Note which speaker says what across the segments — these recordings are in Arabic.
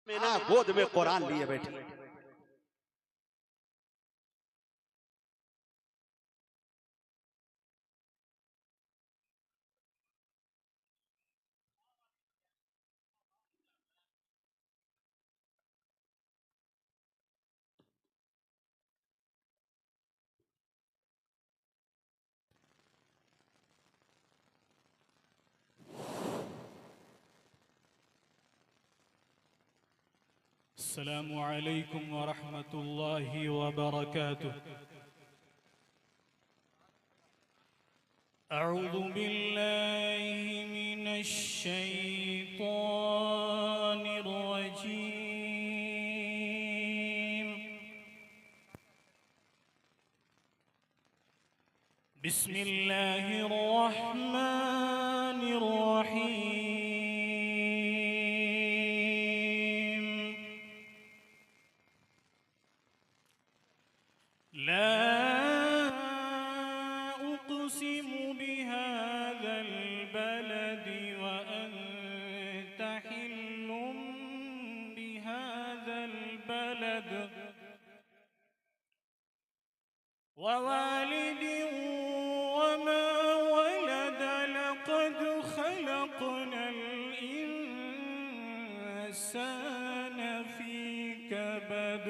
Speaker 1: में ना गोद में कुरान लिए बैठी।
Speaker 2: السلام عليكم ورحمة الله وبركاته. أعوذ بالله من الشيطان الرجيم. بسم الله الرحمن الرحيم. لا أقسم بهذا البلد وأنت حل بهذا البلد ووالد وما ولد لقد خلقنا الإنسان في كبد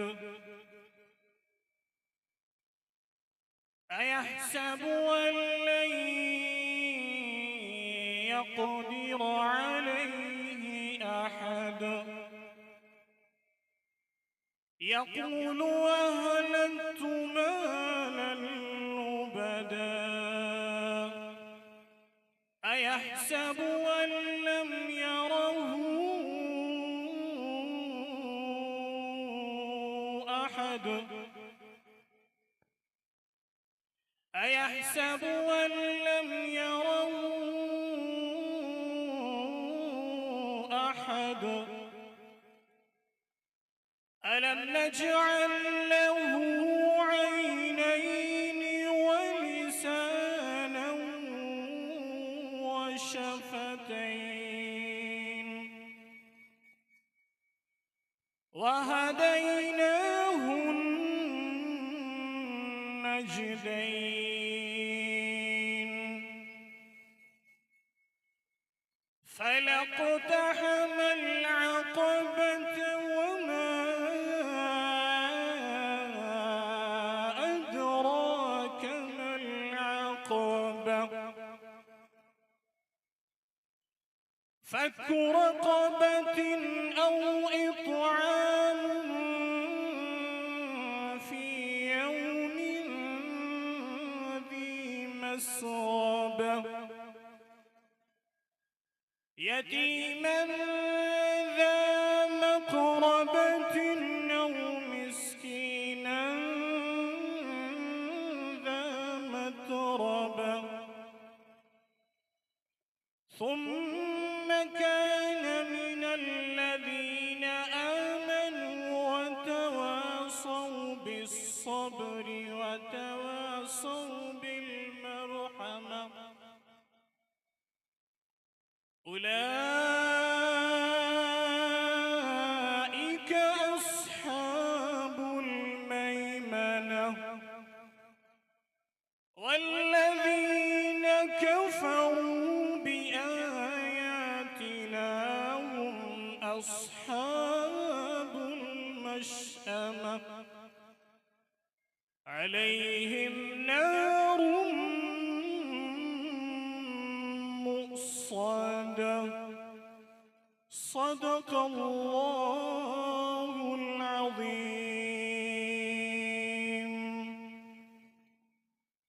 Speaker 2: أيحسب أن لن يقدر عليه أحد يقول أهلكت مالا لبدا أيحسب أن لم يره أحد أيحسب أن لم يره أحد ألم نجعل له عينين ولسانا وشفتين وهديناه النجدين فلاقتحم العقبة وما أدراك ما العقبة فك رقبة أو إطعام في يوم ذي مسغبة يتيما ذا مقربة أو مسكينا ذا متربة ثم كان من الذين آمنوا وتواصوا بالصبر وتواصوا بالمرحمة أولئك أصحاب الميمنة والذين كفروا بآياتنا هم أصحاب المشأمة عليهم نار مؤصدة صدق الله